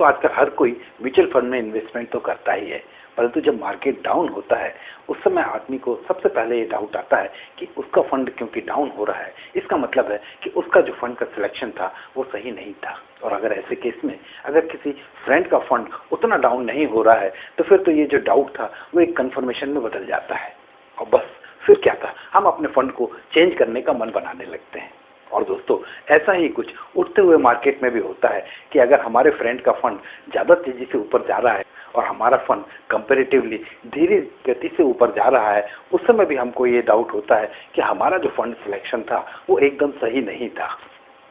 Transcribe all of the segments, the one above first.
दोस्तों आजकल हर कोई म्यूचुअल फंड में इन्वेस्टमेंट तो करता ही है, परंतु जब मार्केट डाउन होता है उस समय आदमी को सबसे पहले ये डाउट आता है कि उसका फंड क्योंकि डाउन हो रहा है, इसका मतलब है कि उसका जो फंड का सिलेक्शन था वो सही नहीं था। और अगर ऐसे केस में अगर किसी फ्रेंड का फंड उतना डाउन नहीं हो रहा है तो फिर तो ये जो डाउट था वो एक कंफर्मेशन में बदल जाता है और बस फिर क्या था, हम अपने फंड को चेंज करने का मन बनाने लगते हैं। और दोस्तों ऐसा ही कुछ उठते हुए मार्केट में भी होता है कि अगर हमारे फ्रेंड का फंड ज्यादा तेजी से ऊपर जा रहा है और हमारा फंड कंपैरेटिवली धीरे गति से ऊपर जा रहा है, उस समय भी हमको ये डाउट होता है कि हमारा जो फंड सिलेक्शन था वो एकदम सही नहीं था।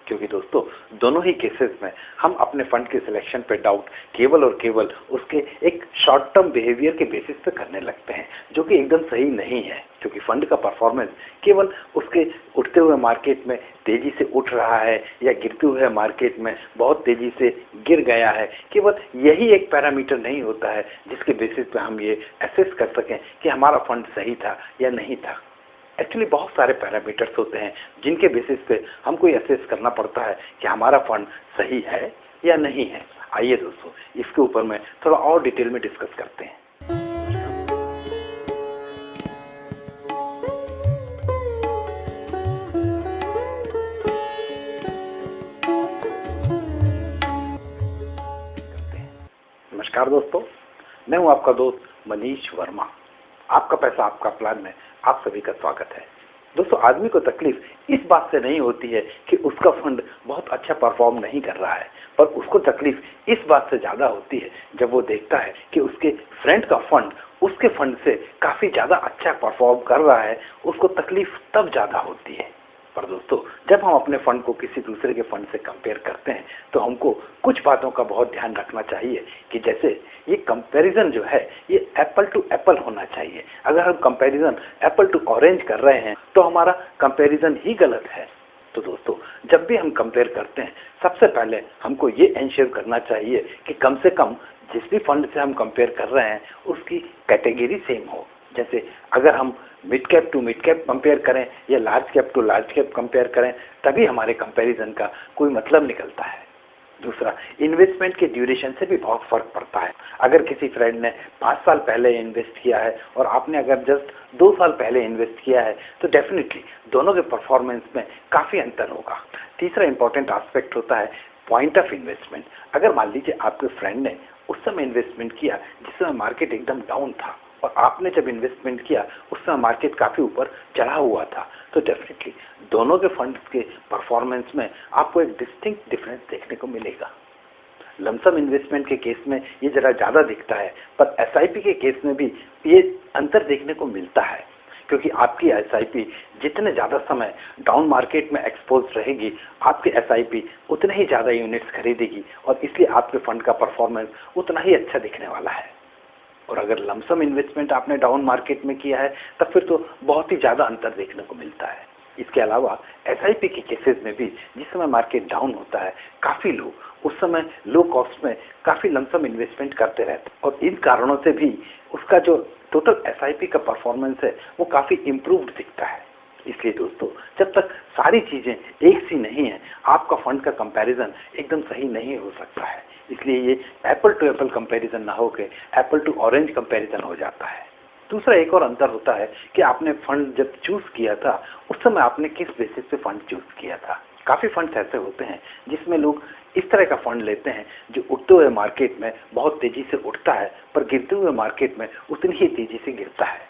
क्योंकि दोस्तों दोनों ही केसेस में हम अपने फंड के सिलेक्शन पे डाउट केवल और केवल उसके एक शॉर्ट टर्म बिहेवियर के बेसिस पे करने लगते हैं, जो कि एकदम सही नहीं है। क्योंकि फंड का परफॉर्मेंस केवल उसके उठते हुए मार्केट में तेजी से उठ रहा है या गिरते हुए मार्केट में बहुत तेजी से गिर गया है, केवल यही एक पैरामीटर नहीं होता है जिसके बेसिस पे हम ये एसेस कर सकें कि हमारा फंड सही था या नहीं था। एक्चुअली बहुत सारे पैरामीटर्स होते हैं जिनके बेसिस पे हमको ये असेस करना पड़ता है कि हमारा फंड सही है या नहीं है। आइए दोस्तों इसके ऊपर में थोड़ा और डिटेल में डिस्कस करते हैं। नमस्कार दोस्तों, मैं हूं आपका दोस्त मनीष वर्मा। आपका पैसा आपका प्लान में आप सभी का स्वागत है। दोस्तों आदमी को तकलीफ इस बात से नहीं होती है कि उसका फंड बहुत अच्छा परफॉर्म नहीं कर रहा है, पर उसको तकलीफ इस बात से ज्यादा होती है जब वो देखता है कि उसके फ्रेंड का फंड उसके फंड से काफी ज्यादा अच्छा परफॉर्म कर रहा है। उसको तकलीफ तब ज्यादा होती है। पर दोस्तों जब हम अपने फंड को किसी दूसरे के फंड से कंपेयर करते हैं तो हमको कुछ बातों का बहुत ध्यान रखना चाहिए कि जैसे ये कंपैरिजन जो है ये एप्पल टू एप्पल होना चाहिए। अगर हम कंपैरिजन एप्पल टू ऑरेंज कर रहे हैं तो हमारा कंपैरिजन ही गलत है। तो दोस्तों जब भी हम कंपेयर करते हैं सबसे पहले हमको ये एंश्योर करना चाहिए कि कम से कम जिस भी फंड से हम कंपेयर कर रहे हैं उसकी कैटेगरी सेम हो। जैसे अगर हम mid cap to mid cap compare करें या large cap to large cap compare करें तभी हमारे कंपैरिजन का कोई मतलब निकलता है। दूसरा, इन्वेस्टमेंट के ड्यूरेशन से भी बहुत फर्क पड़ता है। अगर किसी फ्रेंड ने 5 साल पहले इन्वेस्ट किया है और आपने अगर जस्ट 2 साल पहले इन्वेस्ट किया है तो डेफिनेटली दोनों के परफॉर्मेंस में काफी अंतर होगा। तीसरा इंपॉर्टेंट एस्पेक्ट होता है पॉइंट ऑफ इन्वेस्टमेंट। अगर मान लीजिए आपके फ्रेंड ने उस समय इन्वेस्टमेंट किया जिस समय मार्केट एकदम डाउन था और आपने जब इन्वेस्टमेंट किया उस समय मार्केट काफी ऊपर चढ़ा हुआ था, तो डेफिनेटली दोनों के फंड्स के परफॉर्मेंस में आपको एक डिस्टिंक्ट डिफरेंस देखने को मिलेगा। लमसम इन्वेस्टमेंट के केस में ये जरा ज्यादा दिखता है, पर एसआईपी के केस में भी ये अंतर देखने को मिलता है। क्योंकि आपकी एसआईपी जितने ज्यादा समय डाउन मार्केट में एक्सपोज रहेगी, आपकी एसआईपी उतने ही ज्यादा यूनिट्स खरीदेगी और इसलिए आपके फंड का परफॉर्मेंस उतना ही अच्छा दिखने वाला है। और अगर लमसम इन्वेस्टमेंट आपने डाउन मार्केट में किया है तब फिर तो बहुत ही ज्यादा अंतर देखने को मिलता है। इसके अलावा एसआईपी के केसेस में भी जिस समय मार्केट डाउन होता है काफी लोग उस समय लो कॉस्ट में काफी लमसम इन्वेस्टमेंट करते रहते हैं और इन कारणों से भी उसका जो टोटल एसआईपी का परफॉर्मेंस है वो काफी इंप्रूव्ड दिखता है। इसलिए दोस्तों जब तक सारी चीजें एक सी नहीं है आपका फंड का कंपैरिजन एकदम सही नहीं हो सकता है। इसलिए ये एप्पल टू एप्पल कंपैरिजन ना होकर एप्पल टू ऑरेंज कंपैरिजन हो जाता है। दूसरा एक और अंतर होता है कि आपने फंड जब चूज किया था उस समय आपने किस बेसिस पे फंड चूज किया था। काफी फंड्स ऐसे होते हैं जिसमें लोग इस तरह का फंड लेते हैं जो उठते हुए मार्केट में बहुत तेजी से उठता है पर गिरते हुए मार्केट में उतनी ही तेजी से गिरता है,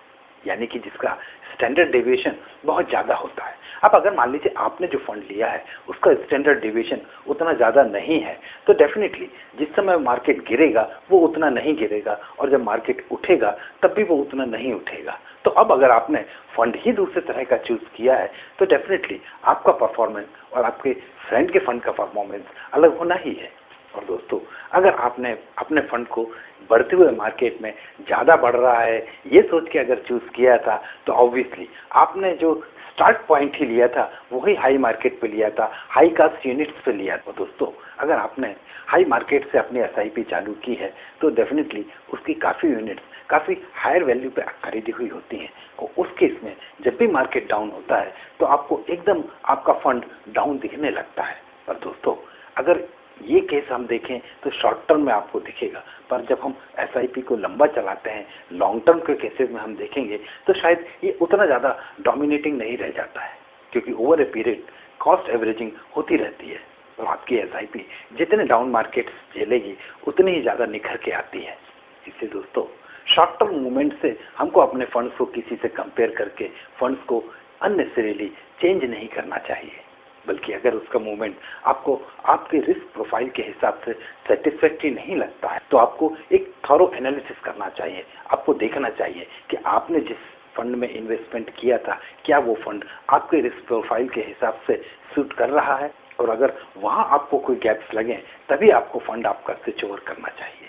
यानी कि जिसका स्टैंडर्ड डेविएशन बहुत ज्यादा होता है। अब अगर मान लीजिए आपने जो फंड लिया है उसका स्टैंडर्ड डेविएशन उतना ज्यादा नहीं है तो डेफिनेटली जिस समय मार्केट गिरेगा वो उतना नहीं गिरेगा और जब मार्केट उठेगा तब भी वो उतना नहीं उठेगा। तो अब अगर आपने फंड ही दूसरे तरह का चूज किया है तो डेफिनेटली आपका परफॉर्मेंस और आपके फ्रेंड के फंड का परफॉर्मेंस अलग होना ही है। और दोस्तों अगर आपने अपने फंड को बढ़ते हुए मार्केट में ज्यादा बढ़ रहा है ये सोच के अगर चूज किया था तो ऑब्वियसली आपने जो स्टार्ट पॉइंट ही लिया था वही हाई मार्केट पे लिया था, हाई कास्ट यूनिट्स पे लिया था। दोस्तों अगर आपने हाई मार्केट से अपनी एसआईपी चालू की है तो डेफिनेटली उसकी काफी यूनिट्स काफी हायर वैल्यू पे खरीदी हुई होती हैं और उस केस में जब भी मार्केट डाउन होता है तो आपको एकदम आपका फंड डाउन दिखने लगता है। पर दोस्तों अगर ये केस हम देखें तो शॉर्ट टर्म में आपको दिखेगा, पर जब हम एसआईपी को लंबा चलाते हैं, लॉन्ग टर्म के केसेस में हम देखेंगे तो शायद ये उतना ज़्यादा डोमिनेटिंग नहीं रह जाता है, क्योंकि over a period cost averaging होती रहती है और आपकी एसआईपी जितने डाउन मार्केट झेलेगी उतनी ही ज़्यादा निखर के आती है। इसलिए दोस्तों, शॉर्ट टर्म मूवमेंट से हमको अपने फंड्स को किसी से कंपेयर करके फंड्स को अननेसेसरीली चेंज नहीं करना चाहिए, बल्कि अगर उसका मूवमेंट आपको आपके रिस्क प्रोफाइल के हिसाब से सेटिस्फैक्ट्री नहीं लगता है तो आपको एक थॉरो एनालिसिस करना चाहिए। आपको देखना चाहिए कि आपने जिस फंड में इन्वेस्टमेंट किया था, क्या वो फंड आपके रिस्क प्रोफाइल के हिसाब से सूट कर रहा है, और अगर वहां आपको कोई गैप्स लगे तभी आपको फंड आपका स्विच ओवर करना चाहिए,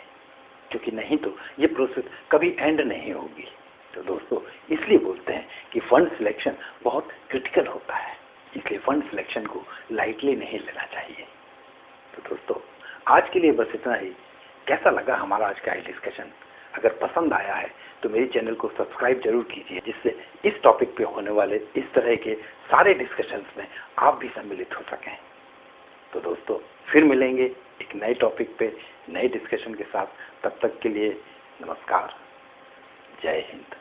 क्योंकि नहीं तो ये प्रोसेस कभी एंड नहीं होगी। तो दोस्तों, इसलिए बोलते हैं कि फंड सिलेक्शन बहुत क्रिटिकल होता है, इसलिए फंड सिलेक्शन को लाइटली नहीं लेना चाहिए। तो दोस्तों, आज के लिए बस इतना ही। कैसा लगा हमारा आज का डिस्कशन? अगर पसंद आया है तो मेरे चैनल को सब्सक्राइब जरूर कीजिए, जिससे इस टॉपिक पे होने वाले इस तरह के सारे डिस्कशंस में आप भी सम्मिलित हो सकें। तो दोस्तों, फिर मिलेंगे एक नए टॉपिक पे, नए डिस्कशन के साथ। तब तक के लिए नमस्कार, जय हिंद।